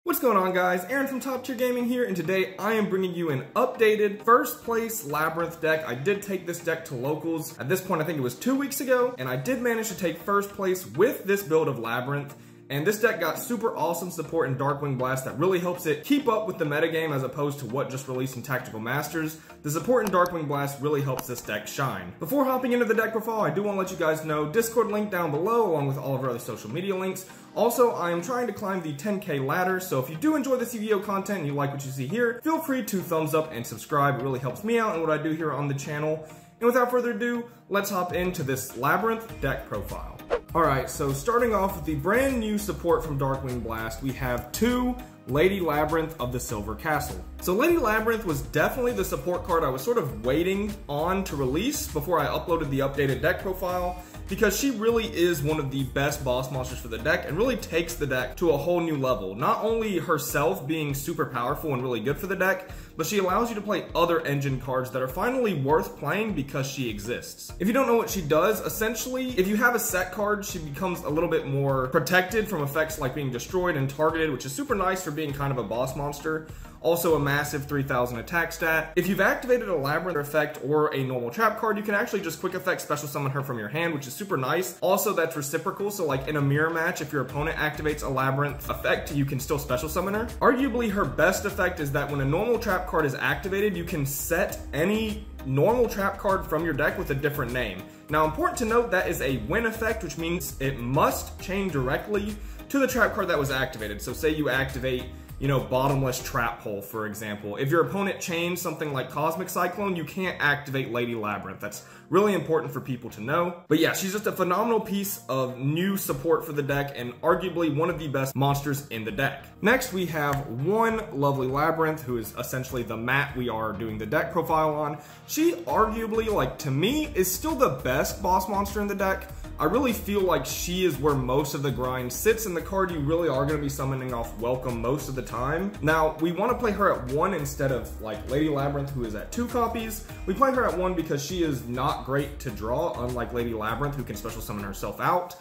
What's going on, guys? Aaron from Top Tier Gaming here, and today I am bringing you an updated first place Labrynth deck. I did take this deck to locals. At this point, I think it was 2 weeks ago, and I did manage to take first place with this build of Labrynth. And this deck got super awesome support in Darkwing Blast that really helps it keep up with the metagame as opposed to what just released in Tactical Masters. The support in Darkwing Blast really helps this deck shine. Before hopping into the deck profile, I do want to let you guys know Discord link down below along with all of our other social media links. Also, I am trying to climb the 10K ladder, so if you do enjoy this CVO content and you like what you see here, feel free to thumbs up and subscribe. It really helps me out and what I do here on the channel. And without further ado, let's hop into this Labrynth deck profile. Alright, so starting off with the brand new support from Darkwing Blast, we have two Lady Labrynth of the Silver Castle. So Lady Labrynth was definitely the support card I was sort of waiting on to release before I uploaded the updated deck profile, because she really is one of the best boss monsters for the deck and really takes the deck to a whole new level. Not only herself being super powerful and really good for the deck, but she allows you to play other engine cards that are finally worth playing because she exists. If you don't know what she does, essentially, if you have a set card, she becomes a little bit more protected from effects like being destroyed and targeted, which is super nice for being kind of a boss monster. Also a massive 3000 attack stat. If you've activated a Labrynth effect or a normal trap card, you can actually just quick effect special summon her from your hand, which is super nice. Also, that's reciprocal, so like in a mirror match, if your opponent activates a Labrynth effect, you can still special summon her. Arguably, her best effect is that when a normal trap card is activated, you can set any normal trap card from your deck with a different name. Now, important to note, that is a win effect, which means it must chain directly to the trap card that was activated. So say you activate, Bottomless Trap Hole, for example. If your opponent chains something like Cosmic Cyclone, you can't activate Lady Labrynth. That's really important for people to know. But yeah, she's just a phenomenal piece of new support for the deck and arguably one of the best monsters in the deck. Next, we have one lovely Labrynth, who is essentially the mat we are doing the deck profile on. She arguably, to me, is still the best boss monster in the deck. I really feel like she is where most of the grind sits, and the card you really are going to be summoning off Welcome most of the time. Now, we want to play her at 1 instead of Lady Labrynth, who is at 2 copies. We play her at 1 because she is not great to draw, unlike Lady Labrynth, who can special summon herself out.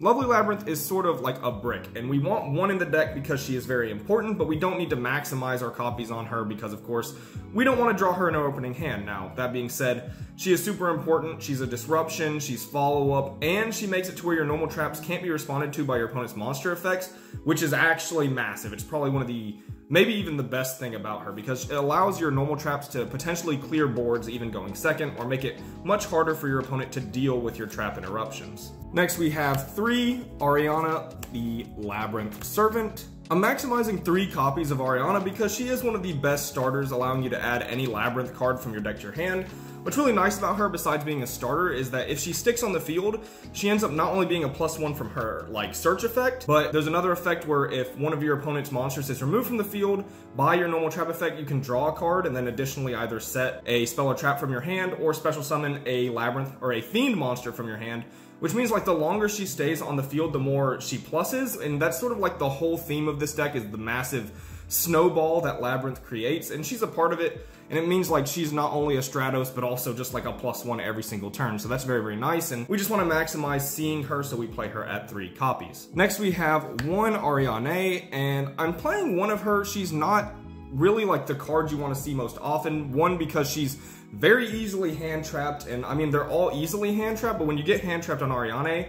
Lovely Labrynth is sort of like a brick, and we want 1 in the deck because she is very important, but we don't need to maximize our copies on her because, of course, we don't want to draw her in our opening hand. Now, that being said, she is super important. She's a disruption, she's follow-up, and she makes it to where your normal traps can't be responded to by your opponent's monster effects, which is actually massive. It's probably one of the, maybe even the best thing about her, because it allows your normal traps to potentially clear boards even going second, or make it much harder for your opponent to deal with your trap interruptions. Next, we have 3 Ariana, the Labrynth Servant. I'm maximizing 3 copies of Ariana because she is one of the best starters, allowing you to add any Labrynth card from your deck to your hand. What's really nice about her, besides being a starter, is that if she sticks on the field, she ends up not only being a +1 from her, search effect, but there's another effect where if one of your opponent's monsters is removed from the field by your normal trap effect, you can draw a card and then additionally either set a spell or trap from your hand or special summon a Labrynth or a Fiend monster from your hand, which means the longer she stays on the field, the more she pluses, and that's sort of the whole theme of this deck, is the massive snowball that Labrynth creates, and she's a part of it, and it means she's not only a Stratos, but also just a +1 every single turn, so that's very, very nice, and we just want to maximize seeing her, so we play her at 3 copies. Next, we have one Ariane, and I'm playing one of her. She's not really the card you want to see most often. One, because she's very easily hand-trapped, and I mean, they're all easily hand-trapped, but when you get hand-trapped on Ariane,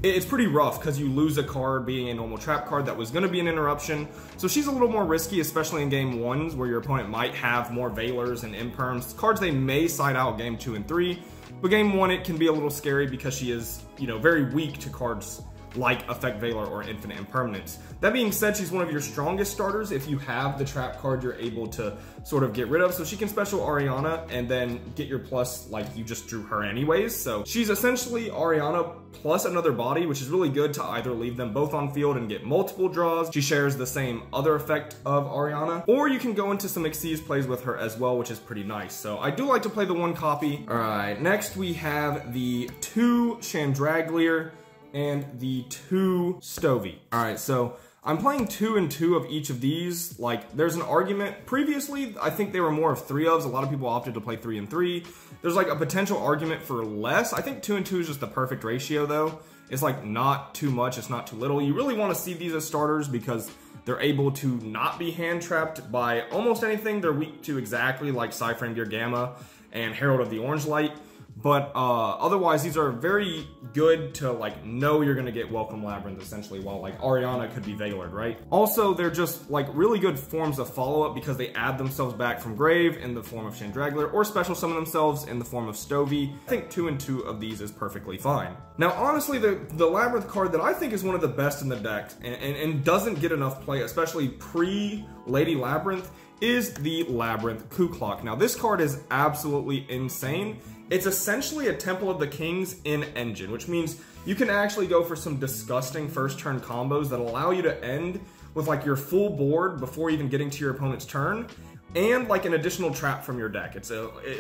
it's pretty rough because you lose a card being a normal trap card that was going to be an interruption. So she's a little more risky, especially in game 1s where your opponent might have more Veilers and Imperms, cards they may side out game 2 and 3. But game 1, it can be a little scary because she is, very weak to cards like Effect Veiler or Infinite Impermanence. That being said, she's one of your strongest starters if you have the trap card you're able to sort of get rid of, so she can special Ariana and then get your plus you just drew her anyways. So she's essentially Ariana plus another body, which is really good to either leave them both on field and get multiple draws. She shares the same other effect of Ariana, or you can go into some Xyz plays with her as well, which is pretty nice. So I do like to play the 1 copy. Alright, next we have the 2 Chandraglier and the 2 Stovey. Alright, so I'm playing 2 and 2 of each of these. There's an argument. Previously, I think they were more of 3 ofs. A lot of people opted to play 3 and 3. There's a potential argument for less. I think 2 and 2 is just the perfect ratio, though. It's like not too much, it's not too little. You really want to see these as starters because they're able to not be hand trapped by almost anything. They're weak to exactly like Psyframe Gear Gamma and Herald of the Orange Light. But otherwise, these are very good to like know you're gonna get Welcome Labrynth essentially, while like Ariana could be Veilered, right? Also, they're just like really good forms of follow-up because they add themselves back from grave in the form of Chandragler or special summon themselves in the form of Stovey. I think 2 and 2 of these is perfectly fine. Now, honestly, the Labrynth card that I think is one of the best in the deck and doesn't get enough play, especially pre-Lady Labrynth, is the Labrynth Coup Clock. Now, this card is absolutely insane. It's essentially a Temple of the Kings in Engine, which means you can actually go for some disgusting first turn combos that allow you to end with like your full board before even getting to your opponent's turn, and like an additional trap from your deck.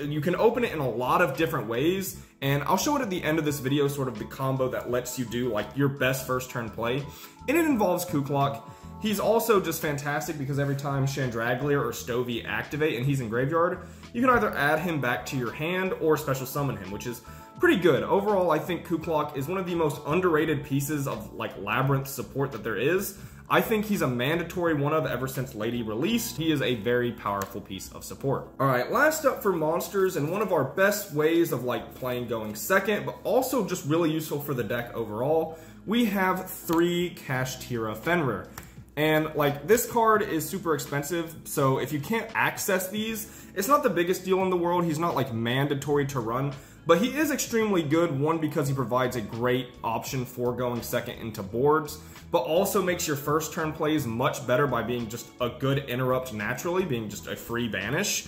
You can open it in a lot of different ways, and I'll show it at the end of this video, sort of the combo that lets you do like your best first turn play, and it involves Coup Clock. He's also just fantastic because every time Chandragler or Stovey activate and he's in graveyard, you can either add him back to your hand or special summon him, which is pretty good. Overall, I think Coup Clock is one of the most underrated pieces of like Labrynth support that there is. I think he's a mandatory one of ever since Lady released. He is a very powerful piece of support. All right, last up for monsters, and one of our best ways of like playing going second, but also just really useful for the deck overall, we have 3 Kashtira Fenrir. And like this card is super expensive, so if you can't access these, it's not the biggest deal in the world. He's not like mandatory to run, but he is extremely good. One, because he provides a great option for going second into boards, but also makes your first turn plays much better by being just a good interrupt naturally, being just a free banish.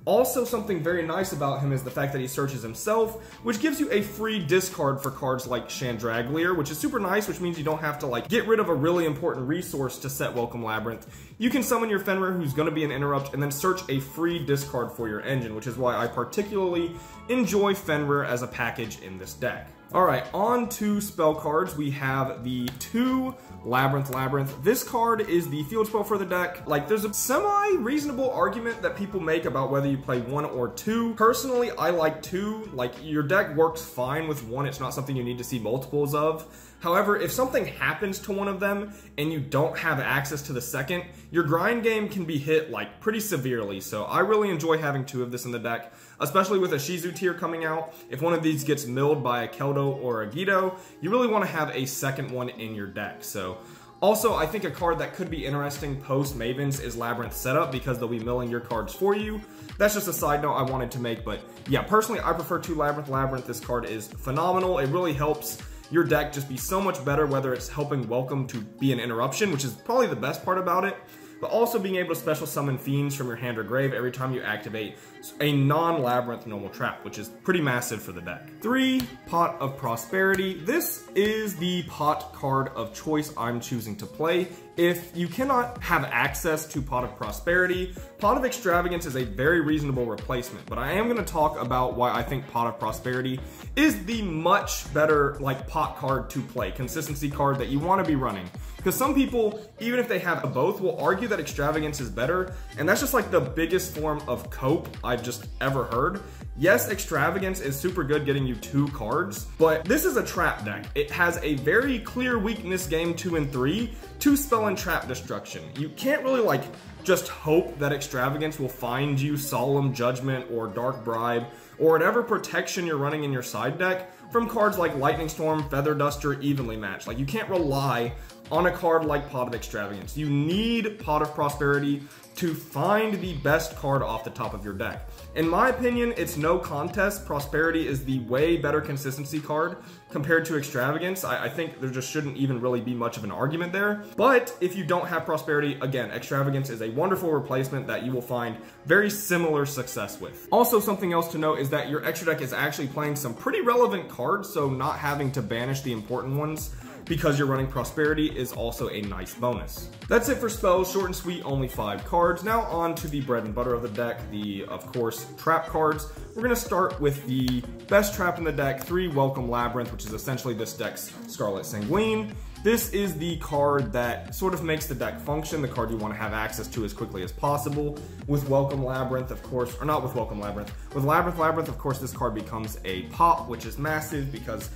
Also, something very nice about him is the fact that he searches himself, which gives you a free discard for cards like Chandragler, which is super nice, which means you don't have to like get rid of a really important resource to set Welcome Labrynth. You can summon your Fenrir, who's going to be an interrupt, and then search a free discard for your engine, which is why I particularly enjoy Fenrir as a package in this deck. Alright, on to spell cards. We have the 2 Labrynth. This card is the field spell for the deck. Like, there's a semi-reasonable argument that people make about whether you play 1 or 2. Personally, I like 2. Like, your deck works fine with 1. It's not something you need to see multiples of. However, if something happens to one of them and you don't have access to the second, your grind game can be hit like pretty severely. So I really enjoy having 2 of this in the deck, especially with a Shizu tier coming out. If one of these gets milled by a Keldo or a Guido, you really want to have a second one in your deck. So also, I think a card that could be interesting post Mavens is Labrynth Setup, because they'll be milling your cards for you. That's just a side note I wanted to make, but yeah, personally I prefer 2 Labrynth. This card is phenomenal. It really helps your deck just be so much better, whether it's helping Welcome to be an interruption, which is probably the best part about it, but also being able to special summon fiends from your hand or grave every time you activate a non-Labrynth normal trap, which is pretty massive for the deck. 3, Pot of Prosperity. This is the pot card of choice I'm choosing to play. If you cannot have access to Pot of Prosperity, Pot of Extravagance is a very reasonable replacement, but I am going to talk about why I think Pot of Prosperity is the much better like pot card to play, consistency card that you want to be running. Because some people, even if they have both, will argue that Extravagance is better, and that's just like the biggest form of cope I've just ever heard. Yes, Extravagance is super good getting you 2 cards, but this is a trap deck. It has a very clear weakness game 2 and 3 to spell and trap destruction. You can't really like just hope that Extravagance will find you Solemn Judgment or Dark Bribe or whatever protection you're running in your side deck from cards like Lightning Storm, Feather Duster, Evenly Matched. Like, you can't rely on a card like Pot of Extravagance. You need Pot of Prosperity to find the best card off the top of your deck. In my opinion, it's no contest. Prosperity is the way better consistency card compared to Extravagance. I think there just shouldn't even really be much of an argument there. But if you don't have Prosperity, again, Extravagance is a wonderful replacement that you will find very similar success with. Also, something else to note is that your extra deck is actually playing some pretty relevant cards, so not having to banish the important ones because you're running Prosperity is also a nice bonus. That's it for spells, short and sweet, only 5 cards. Now on to the bread and butter of the deck, the, of course, trap cards. We're gonna start with the best trap in the deck, 3 Welcome Labrynth, which is essentially this deck's Scarlet Sanguine. This is the card that sort of makes the deck function, the card you want to have access to as quickly as possible. With Welcome Labrynth, of course, or not with Welcome Labrynth, with Labrynth, of course, this card becomes a pop, which is massive because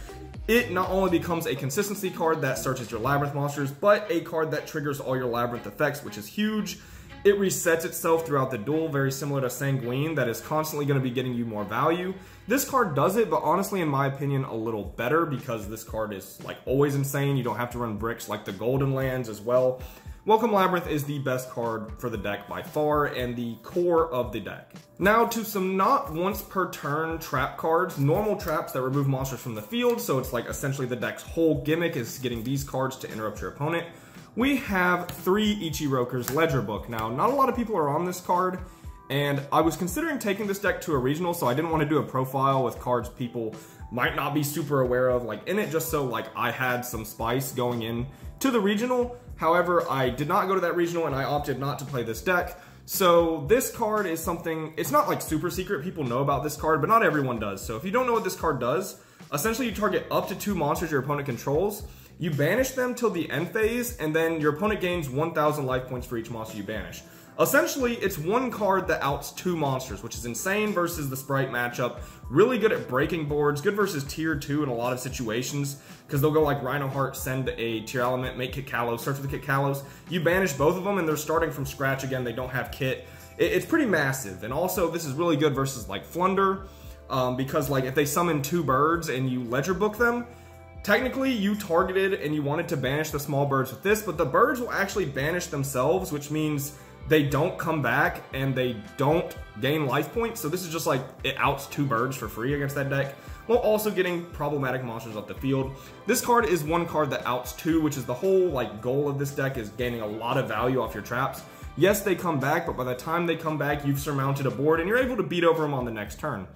it not only becomes a consistency card that searches your Labrynth monsters, but a card that triggers all your Labrynth effects, which is huge. It resets itself throughout the duel, very similar to Sanguine, that is constantly going to be getting you more value. This card does it, but honestly, in my opinion, a little better, because this card is like always insane. You don't have to run bricks like the Golden Lands as well. Welcome Labrynth is the best card for the deck by far, and the core of the deck. Now to some not once per turn trap cards, normal traps that remove monsters from the field, so it's like essentially the deck's whole gimmick is getting these cards to interrupt your opponent. We have 3 Ichiroku's Ledger Book. Now, not a lot of people are on this card, and I was considering taking this deck to a regional, so I didn't want to do a profile with cards people might not be super aware of, like in it, just so like I had some spice going in to the regional. However, I did not go to that regional, and I opted not to play this deck. So this card is something, it's not like super secret, people know about this card, but not everyone does. So if you don't know what this card does, essentially you target up to 2 monsters your opponent controls, you banish them till the end phase, and then your opponent gains 1,000 life points for each monster you banish. Essentially, it's one card that outs 2 monsters, which is insane versus the Sprite matchup. Really good at breaking boards, good versus tier 2 in a lot of situations, because they'll go like Rhino Heart, send a tier element, make Kit Kalos, search for the Kit Kalos. You banish both of them, and they're starting from scratch again, they don't have kit. It's pretty massive, and also this is really good versus like Flunder, because like if they summon 2 birds and you Ledger Book them, technically, you targeted and you wanted to banish the small birds with this, but the birds will actually banish themselves, which means they don't come back and they don't gain life points. So this is just like, it outs 2 birds for free against that deck, while also getting problematic monsters off the field. This card is one card that outs 2, which is the whole like goal of this deck, is gaining a lot of value off your traps. Yes, they come back, but by the time they come back, you've surmounted a board and you're able to beat over them on the next turn.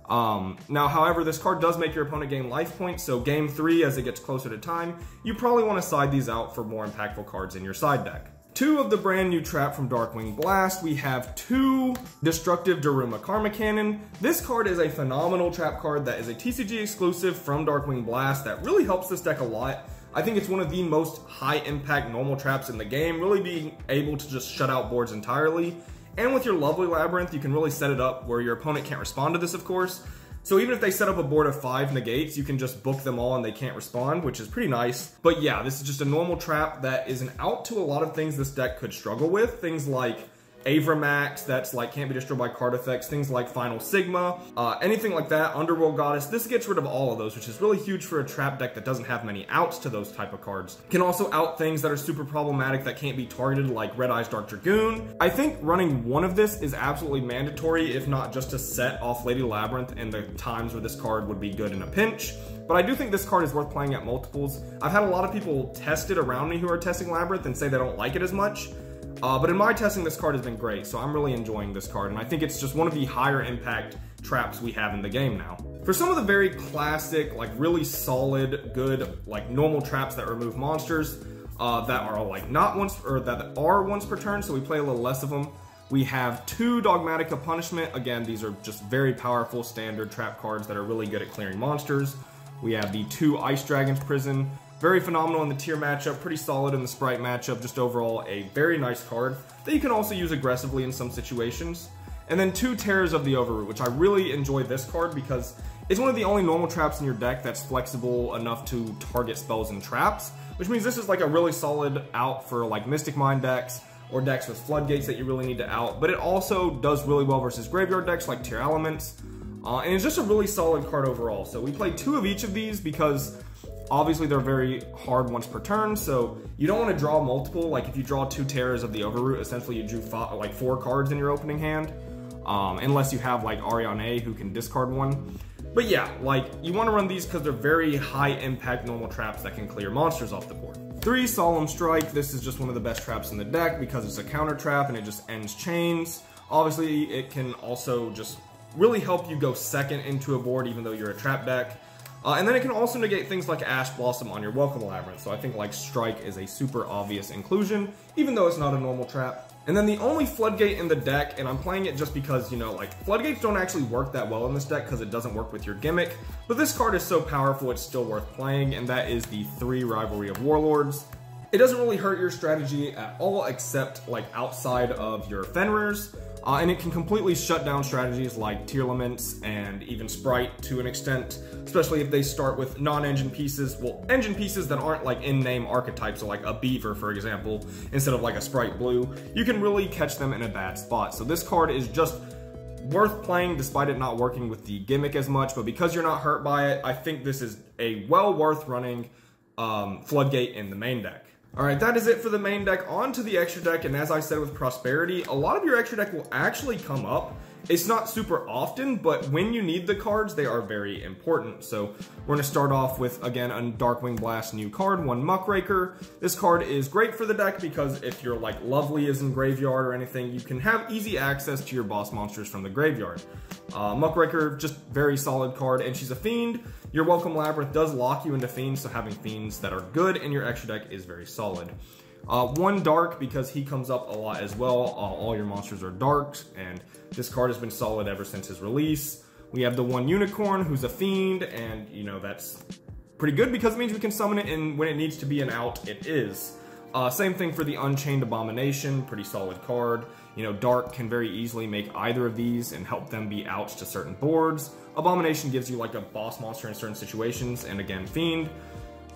Now, however, this card does make your opponent gain life points, so game 3, as it gets closer to time, you probably want to side these out for more impactful cards in your side deck. 2 of the brand new trap from Darkwing Blast, we have 2 Destructive Daruma Karma Cannon. This card is a phenomenal trap card that is a TCG exclusive from Darkwing Blast that really helps this deck a lot. I think it's one of the most high impact normal traps in the game, really being able to just shut out boards entirely. And with your lovely Labrynth, you can really set it up where your opponent can't respond to this, of course. So even if they set up a board of 5 negates, you can just book them all and they can't respond, which is pretty nice. But yeah, this is just a normal trap that is an out to a lot of things this deck could struggle with. Things like Avramax, that's like can't be destroyed by card effects, things like Final Sigma, anything like that, Underworld Goddess. This gets rid of all of those, which is really huge for a trap deck that doesn't have many outs to those type of cards. Can also out things that are super problematic that can't be targeted, like Red Eyes Dark Dragoon. I think running one of this is absolutely mandatory, if not just to set off Lady Labrynth and the times where this card would be good in a pinch. But I do think this card is worth playing at multiples. I've had a lot of people test it around me who are testing Labrynth and say they don't like it as much. But in my testing, this card has been great, so I'm really enjoying this card, and I think it's just one of the higher impact traps we have in the game now. For some of the very classic, like really solid, good, like normal traps that remove monsters that are like not once, or that are once per turn, so we play a little less of them, we have 2 Dogmatica Punishment. Again, these are just very powerful standard trap cards that are really good at clearing monsters. We have the 2 Ice Dragon's Prison. Very phenomenal in the tier matchup, pretty solid in the Sprite matchup, just overall a very nice card that you can also use aggressively in some situations. And then 2 Terrors of the Overroot, which I really enjoy this card because it's one of the only normal traps in your deck that's flexible enough to target spells and traps, which means this is like a really solid out for like Mystic Mind decks or decks with floodgates that you really need to out, but it also does really well versus graveyard decks like Tier Elements, and it's just a really solid card overall. So we play 2 of each of these because obviously they're very hard once per turn, so you don't want to draw multiple. Like if you draw 2 Terrors of the Overroot, essentially you drew 4 cards in your opening hand, unless you have like Ariane who can discard 1. But yeah, like you want to run these because they're very high impact normal traps that can clear monsters off the board. 3 Solemn Strike, this is just one of the best traps in the deck because it's a counter trap and it just ends chains. Obviously it can also just really help you go second into a board even though you're a trap deck. And then it can also negate things like Ash Blossom on your Welcome Labrynth, so I think like Strike is a super obvious inclusion, even though it's not a normal trap. And then the only Floodgate in the deck, and I'm playing it just because, you know, like Floodgates don't actually work that well in this deck because it doesn't work with your gimmick, but this card is so powerful it's still worth playing, and that is the 3 Rivalry of Warlords. It doesn't really hurt your strategy at all except like outside of your Fenrir's. and it can completely shut down strategies like tier limits and even Sprite to an extent, especially if they start with non-engine pieces, well, engine pieces that aren't like in-name archetypes, so like a beaver, for example, instead of like a Sprite blue. You can really catch them in a bad spot. So this card is just worth playing despite it not working with the gimmick as much, but because you're not hurt by it, I think this is a well worth running floodgate in the main deck. Alright, that is it for the main deck. On to the extra deck, and as I said with Prosperity, a lot of your extra deck will actually come up. It's not super often, but when you need the cards, they are very important. So we're going to start off with, again, a Darkwing Blast new card, one Muckraker. This card is great for the deck because if your like Lovely is in graveyard or anything, you can have easy access to your boss monsters from the graveyard. Muckraker, just very solid card, and she's a fiend. Your Welcome Labrynth does lock you into fiends, so having fiends that are good in your extra deck is very solid. One dark because he comes up a lot as well. All your monsters are darks, and this card has been solid ever since his release. We have the one unicorn who's a fiend, and you know that's pretty good because it means we can summon it, and when it needs to be an out, it is. Same thing for the Unchained Abomination, pretty solid card. You know, Dark can very easily make either of these and help them be outs to certain boards. Abomination gives you like a boss monster in certain situations, and again, Fiend.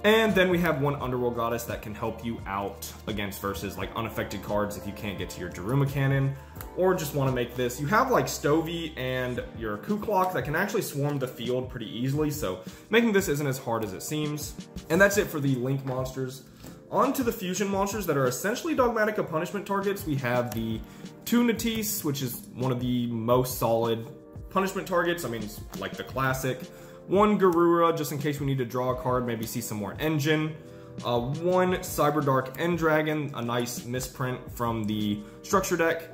And then we have one Underworld Goddess that can help you out against versus like unaffected cards if you can't get to your Daruma Cannon, or just want to make this. You have like Stovey and your Kuklok that can actually swarm the field pretty easily, so making this isn't as hard as it seems. And that's it for the Link monsters. On to the fusion monsters that are essentially Dogmatica punishment targets. We have the two Natisse, which is one of the most solid punishment targets. I mean, it's like the classic. One Garura, just in case we need to draw a card, maybe see some more engine. One Cyberdark End-Dragon, a nice misprint from the structure deck.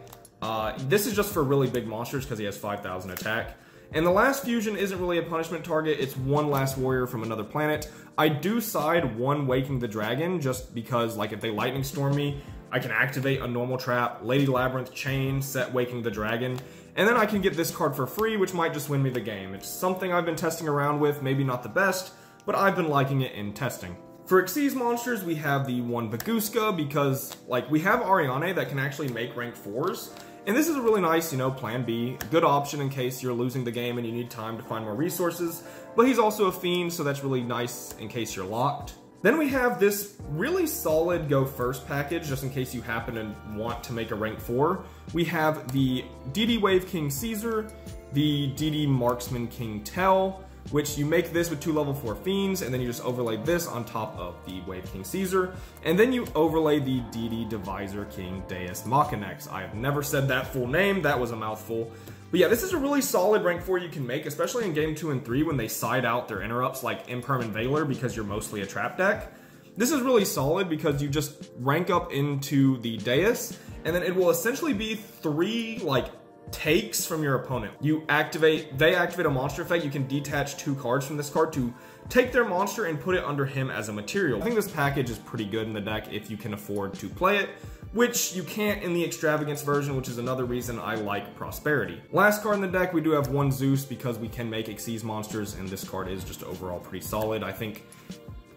This is just for really big monsters because he has 5,000 attack. And the last fusion isn't really a punishment target, it's one last warrior from another planet. I do side one Waking the Dragon, just because like if they Lightning Storm me, I can activate a normal trap, Lady Labrynth chain, set Waking the Dragon, and then I can get this card for free, which might just win me the game. It's something I've been testing around with, maybe not the best, but I've been liking it in testing. For Xyz monsters, we have the one Baguska, because like we have Ariane that can actually make rank 4s. And this is a really nice, you know, plan B, good option in case you're losing the game and you need time to find more resources. But he's also a fiend, so that's really nice in case you're locked. Then we have this really solid go first package, just in case you happen to want to make a rank 4. We have the DD Wave King Caesar, the DD Marksman King Tell, which you make this with 2 level 4 fiends, and then you just overlay this on top of the Wave King Caesar, and then you overlay the DD Divisor King Deus Machinex. I have never said that full name, that was a mouthful. But yeah, this is a really solid rank 4 you can make, especially in game 2 and 3 when they side out their interrupts like Impermanent Veiler because you're mostly a trap deck. This is really solid because you just rank up into the Deus, and then it will essentially be 3 like takes from your opponent. They activate a monster effect, you can detach 2 cards from this card to take their monster and put it under him as a material. I think this package is pretty good in the deck if you can afford to play it, which you can't in the Extravagance version, which is another reason I like Prosperity. Last card in the deck, we do have one Zeus because we can make Xyz monsters, and this card is just overall pretty solid. I think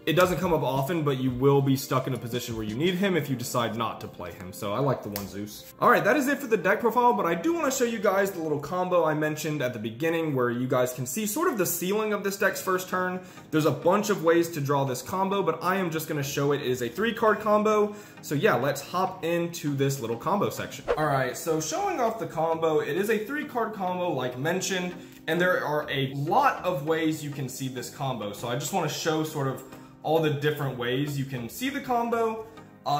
it doesn't come up often, but you will be stuck in a position where you need him if you decide not to play him, so I like the one Zeus. Alright, that is it for the deck profile, but I do want to show you guys the little combo I mentioned at the beginning where you guys can see sort of the ceiling of this deck's first turn. There's a bunch of ways to draw this combo, but I am just going to show it. It is a 3-card combo, so yeah, let's hop into this little combo section. Alright, so showing off the combo, it is a 3-card combo like mentioned, and there are a lot of ways you can see this combo, so I just want to show sort of all the different ways you can see the combo,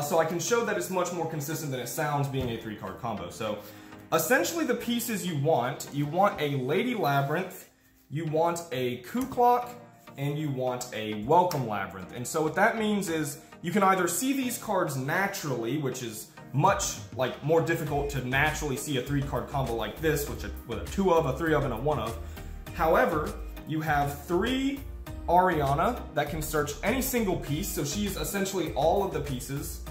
so I can show that it's much more consistent than it sounds being a 3-card combo. So essentially the pieces you want a Lady Labrynth, you want a Kuklok, and you want a Welcome Labrynth. And so what that means is you can either see these cards naturally, which is much like more difficult to naturally see a 3-card combo like this, with a 2 of, a 3 of, and a 1 of. However, you have 3 Ariana that can search any single piece, so she's essentially all of the pieces,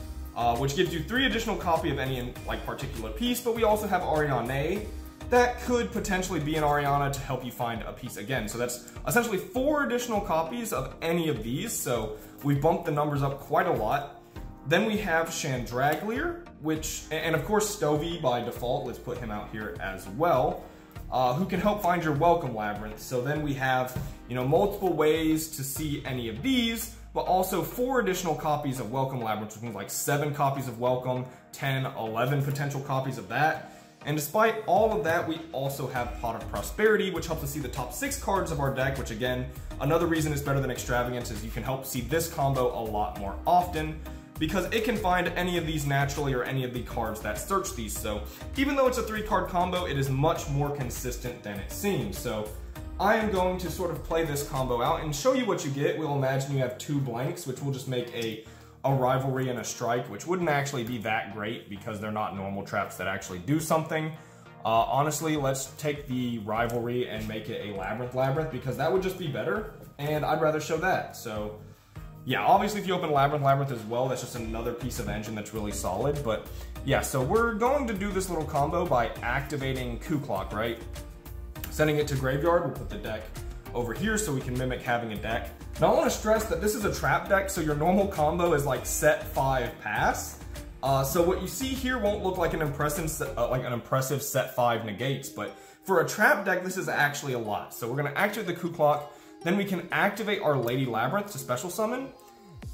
which gives you 3 additional copy of any like particular piece. But we also have Ariane that could potentially be an Ariana to help you find a piece again. So that's essentially 4 additional copies of any of these, so we bumped the numbers up quite a lot. Then we have Chandraglier, and of course Stovey by default, let's put him out here as well, who can help find your welcome Labrynth. So then we have, you know, multiple ways to see any of these, but also 4 additional copies of welcome Labrynth, which means like 7 copies of welcome, 10, 11 potential copies of that. And despite all of that, we also have Pot of Prosperity, which helps us see the top 6 cards of our deck, which again, another reason it's better than Extravagance is you can help see this combo a lot more often, because it can find any of these naturally or any of the cards that search these. So even though it's a 3-card combo, it is much more consistent than it seems. So I am going to sort of play this combo out and show you what you get. We'll imagine you have 2 blanks, which will just make a Rivalry and a Strike, which wouldn't actually be that great because they're not normal traps that actually do something. Honestly, let's take the Rivalry and make it a Labrynth because that would just be better, and I'd rather show that. So yeah, obviously if you open Labrynth as well, that's just another piece of engine that's really solid. But yeah, so we're going to do this little combo by activating Coup Clock, right? Sending it to graveyard, we'll put the deck over here so we can mimic having a deck. Now I want to stress that this is a trap deck, so your normal combo is like set 5 pass. So what you see here won't look like an impressive set 5 negates, but for a trap deck, this is actually a lot. So we're going to activate the Coup Clock, then we can activate our Lady Labrynth to special summon.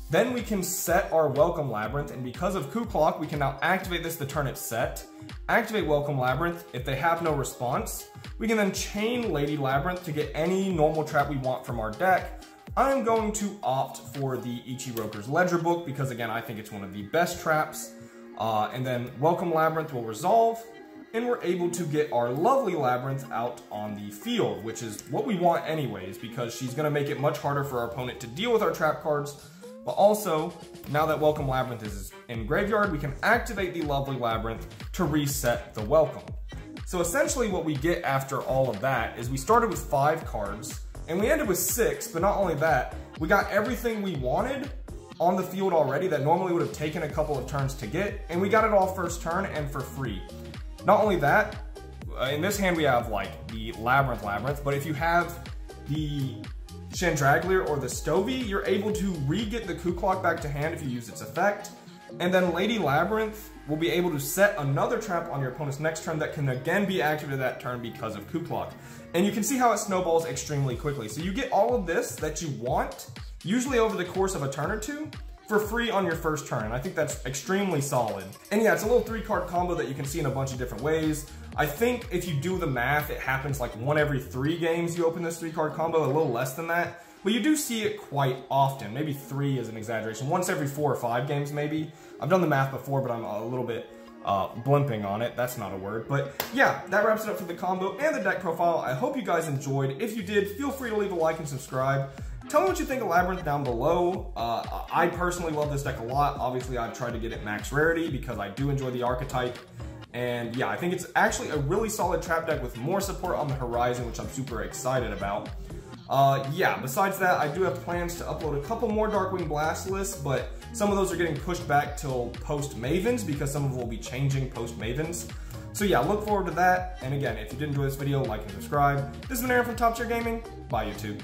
Then we can set our Welcome Labrynth, and because of Coup Clock, we can now activate this the turn it's set. Activate Welcome Labrynth. If they have no response, we can then chain Lady Labrynth to get any normal trap we want from our deck. I'm going to opt for the Ichiroku's Ledger Book because, again, I think it's one of the best traps. And then Welcome Labrynth will resolve, and we're able to get our lovely Labrynth out on the field, which is what we want anyways, because she's going to make it much harder for our opponent to deal with our trap cards. But also, now that Welcome Labrynth is in graveyard, we can activate the lovely Labrynth to reset the Welcome. So essentially what we get after all of that is we started with 5 cards, and we ended with 6, but not only that, we got everything we wanted on the field already that normally would have taken a couple of turns to get, and we got it all first turn and for free. Not only that, in this hand we have like the Labrynth, but if you have the Chandraglir or the Stovey, you're able to re-get the Coup Clock back to hand if you use its effect. And then Lady Labrynth will be able to set another trap on your opponent's next turn that can again be activated that turn because of Coup Clock. And you can see how it snowballs extremely quickly. So you get all of this that you want, usually over the course of a turn or 2, for free on your first turn. I think that's extremely solid. And yeah, it's a little 3-card combo that you can see in a bunch of different ways. I think if you do the math, it happens like 1 every 3 games you open this 3-card combo, a little less than that. But you do see it quite often. Maybe 3 is an exaggeration. Once every 4 or 5 games maybe. I've done the math before, but I'm a little bit blimping on it. That's not a word. But yeah, that wraps it up for the combo and the deck profile. I hope you guys enjoyed. If you did, feel free to leave a like and subscribe. Tell me what you think of Labrynth down below. I personally love this deck a lot. Obviously, I've tried to get it max rarity because I do enjoy the archetype. And yeah, I think it's actually a really solid trap deck with more support on the horizon, which I'm super excited about. Yeah, besides that, I do have plans to upload a couple more Darkwing Blast lists, but some of those are getting pushed back till post-Mavens because some of them will be changing post-Mavens. So yeah, look forward to that. And again, if you did enjoy this video, like and subscribe. This has been Aaron from Top Tier Gaming. Bye, YouTube.